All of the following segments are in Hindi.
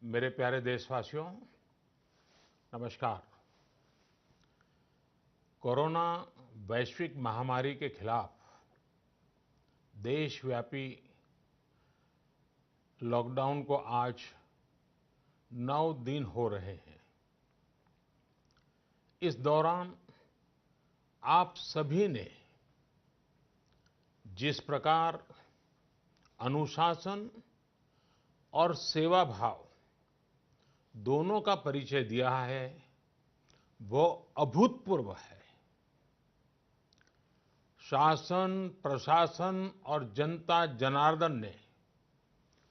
मेरे प्यारे देशवासियों, नमस्कार। कोरोना वैश्विक महामारी के खिलाफ देशव्यापी लॉकडाउन को आज 9 दिन हो रहे हैं। इस दौरान आप सभी ने जिस प्रकार अनुशासन और सेवा भाव दोनों का परिचय दिया है, वो अभूतपूर्व है। शासन, प्रशासन और जनता जनार्दन ने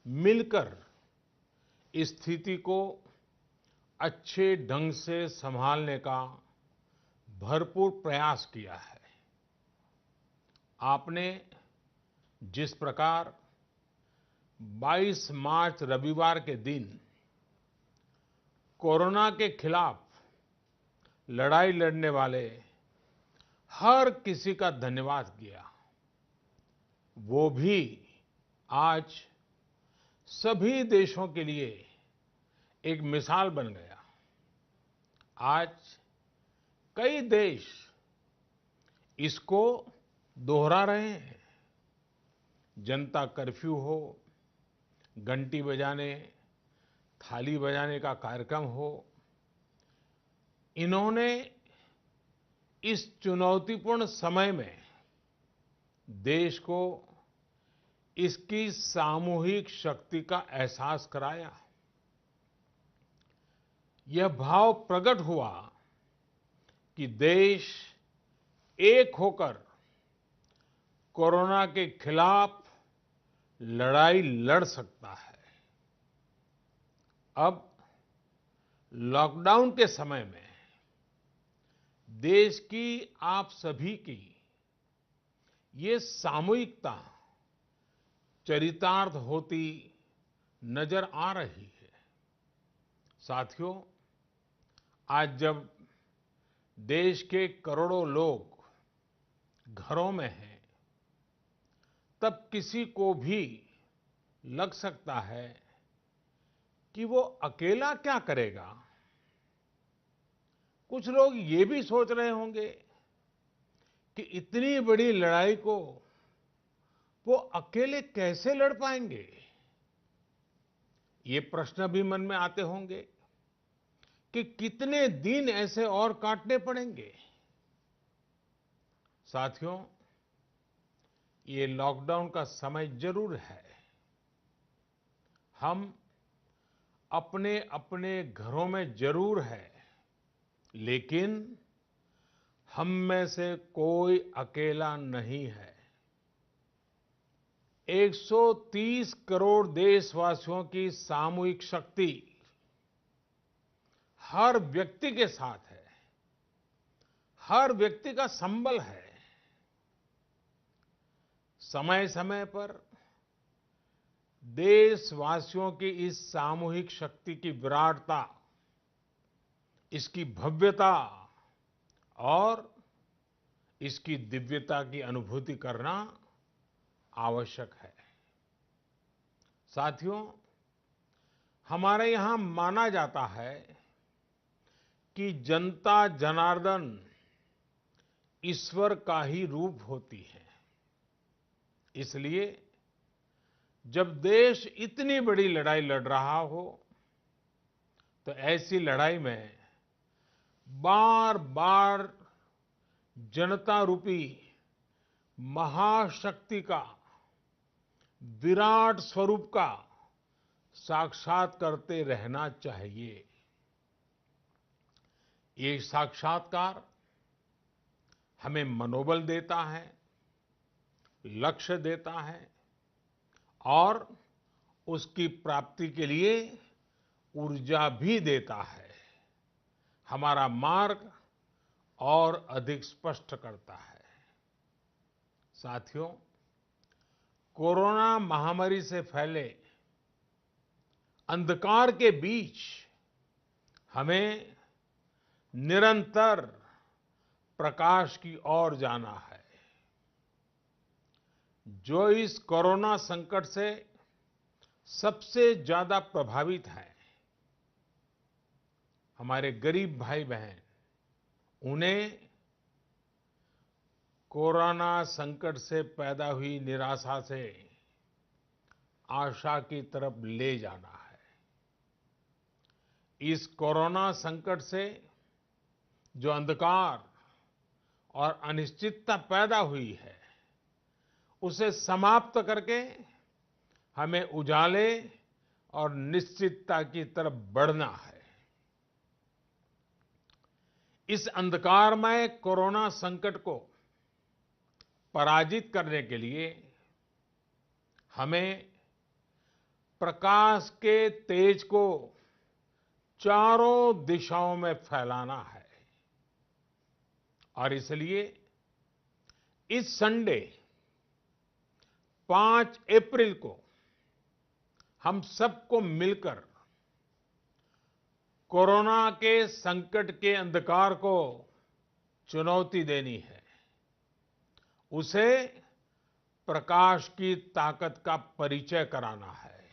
मिलकर इस स्थिति को अच्छे ढंग से संभालने का भरपूर प्रयास किया है। आपने जिस प्रकार 22 मार्च रविवार के दिन कोरोना के खिलाफ लड़ाई लड़ने वाले हर किसी का धन्यवाद किया, वो भी आज सभी देशों के लिए एक मिसाल बन गया। आज कई देश इसको दोहरा रहे हैं। जनता कर्फ्यू हो, घंटी बजाने, थाली बजाने का कार्यक्रम हो, इन्होंने इस चुनौतीपूर्ण समय में देश को इसकी सामूहिक शक्ति का एहसास कराया। यह भाव प्रकट हुआ कि देश एक होकर कोरोना के खिलाफ लड़ाई लड़ सकता है। अब लॉकडाउन के समय में देश की आप सभी की ये सामूहिकता चरितार्थ होती नजर आ रही है। साथियों, आज जब देश के करोड़ों लोग घरों में हैं, तब किसी को भी लग सकता है कि वो अकेला क्या करेगा। कुछ लोग ये भी सोच रहे होंगे कि इतनी बड़ी लड़ाई को वो अकेले कैसे लड़ पाएंगे। ये प्रश्न भी मन में आते होंगे कि कितने दिन ऐसे और काटने पड़ेंगे। साथियों, ये लॉकडाउन का समय जरूर है। हम अपने अपने घरों में जरूर हैं, लेकिन हम में से कोई अकेला नहीं है। 130 करोड़ देशवासियों की सामूहिक शक्ति हर व्यक्ति के साथ है, हर व्यक्ति का संबल है। समय समय पर देशवासियों की इस सामूहिक शक्ति की विराटता, इसकी भव्यता और इसकी दिव्यता की अनुभूति करना आवश्यक है। साथियों, हमारे यहां माना जाता है कि जनता जनार्दन ईश्वर का ही रूप होती है। इसलिए जब देश इतनी बड़ी लड़ाई लड़ रहा हो, तो ऐसी लड़ाई में बार बार जनता रूपी महाशक्ति का, विराट स्वरूप का साक्षात करते रहना चाहिए। ये साक्षात्कार हमें मनोबल देता है, लक्ष्य देता है और उसकी प्राप्ति के लिए ऊर्जा भी देता है। हमारा मार्ग और अधिक स्पष्ट करता है। साथियों, कोरोना महामारी से फैले अंधकार के बीच हमें निरंतर प्रकाश की ओर जाना है। जो इस कोरोना संकट से सबसे ज्यादा प्रभावित हैं, हमारे गरीब भाई बहन, उन्हें कोरोना संकट से पैदा हुई निराशा से आशा की तरफ ले जाना है। इस कोरोना संकट से जो अंधकार और अनिश्चितता पैदा हुई है, उसे समाप्त करके हमें उजाले और निश्चितता की तरफ बढ़ना है। इस अंधकारमय कोरोना संकट को पराजित करने के लिए हमें प्रकाश के तेज को चारों दिशाओं में फैलाना है। और इसलिए इस संडे 5 अप्रैल को हम सबको मिलकर कोरोना के संकट के अंधकार को चुनौती देनी है, उसे प्रकाश की ताकत का परिचय कराना है।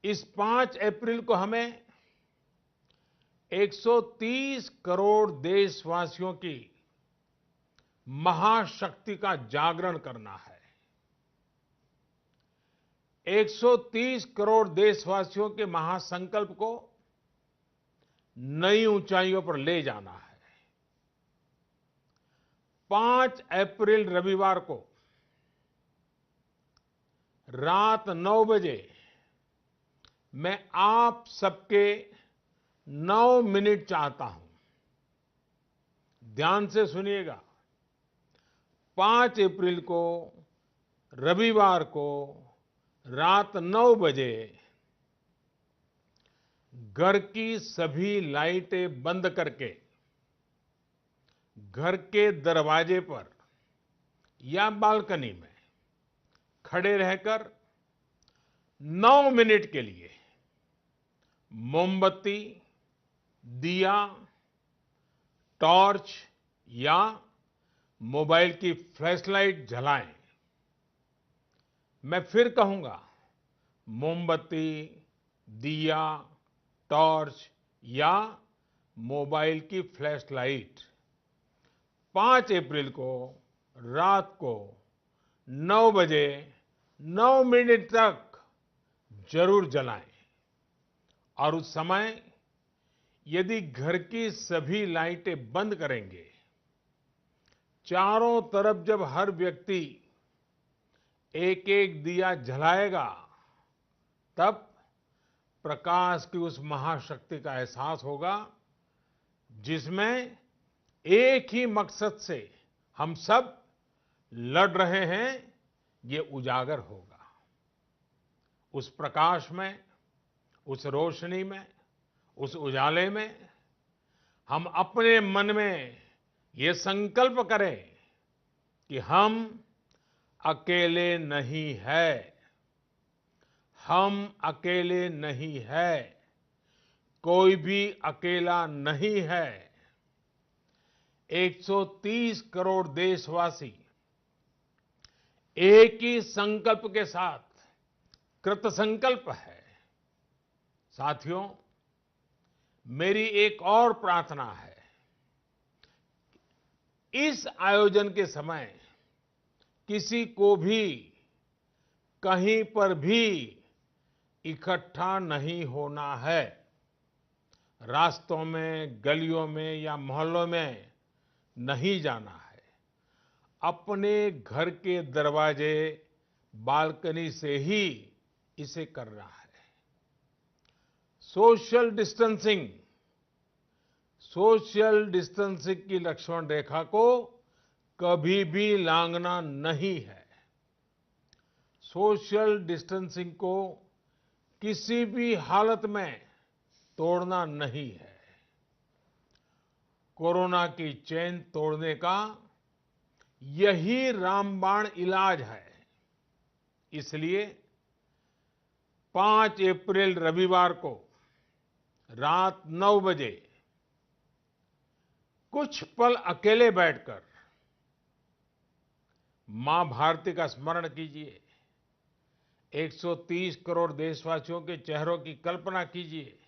इस 5 अप्रैल को हमें 130 करोड़ देशवासियों की महाशक्ति का जागरण करना है। 130 करोड़ देशवासियों के महासंकल्प को नई ऊंचाइयों पर ले जाना है। 5 अप्रैल रविवार को रात 9 बजे मैं आप सबके 9 मिनट चाहता हूं। ध्यान से सुनिएगा। 5 अप्रैल को रविवार को रात 9 बजे घर की सभी लाइटें बंद करके घर के दरवाजे पर या बालकनी में खड़े रहकर 9 मिनट के लिए मोमबत्ती, दिया, टॉर्च या मोबाइल की फ्लैशलाइट जलाएं। मैं फिर कहूंगा, मोमबत्ती, दिया, टॉर्च या मोबाइल की फ्लैशलाइट 5 अप्रैल को रात को 9 बजे 9 मिनट तक जरूर जलाएं। और उस समय यदि घर की सभी लाइटें बंद करेंगे, चारों तरफ जब हर व्यक्ति एक एक दिया जलाएगा, तब प्रकाश की उस महाशक्ति का एहसास होगा, जिसमें एक ही मकसद से हम सब लड़ रहे हैं, ये उजागर होगा। उस प्रकाश में, उस रोशनी में, उस उजाले में हम अपने मन में ये संकल्प करें कि हम अकेले नहीं हैं। हम अकेले नहीं हैं। कोई भी अकेला नहीं है। 130 करोड़ देशवासी एक ही संकल्प के साथ कृत संकल्प है। साथियों, मेरी एक और प्रार्थना है। इस आयोजन के समय किसी को भी कहीं पर भी इकट्ठा नहीं होना है। रास्तों में, गलियों में या मोहल्लों में नहीं जाना है। अपने घर के दरवाजे, बालकनी से ही इसे करना है। सोशल डिस्टेंसिंग की लक्ष्मण रेखा को कभी भी लांघना नहीं है। सोशल डिस्टेंसिंग को किसी भी हालत में तोड़ना नहीं है। कोरोना की चेन तोड़ने का यही रामबाण इलाज है। इसलिए 5 अप्रैल रविवार को रात 9 बजे कुछ पल अकेले बैठकर मां भारती का स्मरण कीजिए। 130 करोड़ देशवासियों के चेहरों की कल्पना कीजिए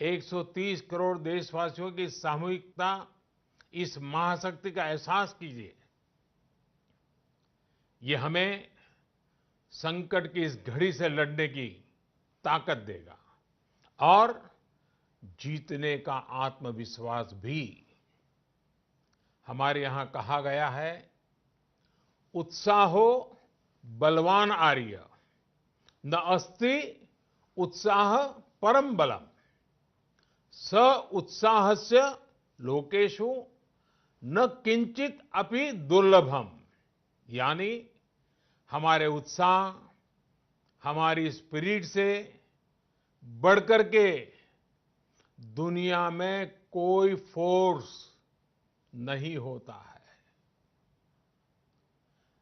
130 करोड़ देशवासियों की सामूहिकता, इस महाशक्ति का एहसास कीजिए। ये हमें संकट की इस घड़ी से लड़ने की ताकत देगा और जीतने का आत्मविश्वास भी। हमारे यहां कहा गया है, उत्साहो बलवान आर्य, न अस्ति उत्साह परम बलम, स उत्साहस्य लोकेषु न किंचित अपि दुर्लभम। यानी हमारे उत्साह, हमारी स्पिरिट से बढ़कर के दुनिया में कोई फोर्स नहीं होता है।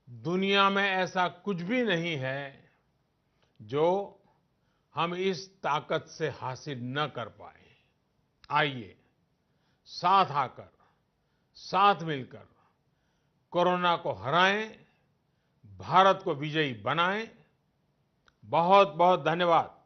दुनिया में ऐसा कुछ भी नहीं है जो हम इस ताकत से हासिल न कर पाए। आइए साथ आकर, साथ मिलकर कोरोना को हराएं, भारत को विजयी बनाएं। बहुत बहुत धन्यवाद।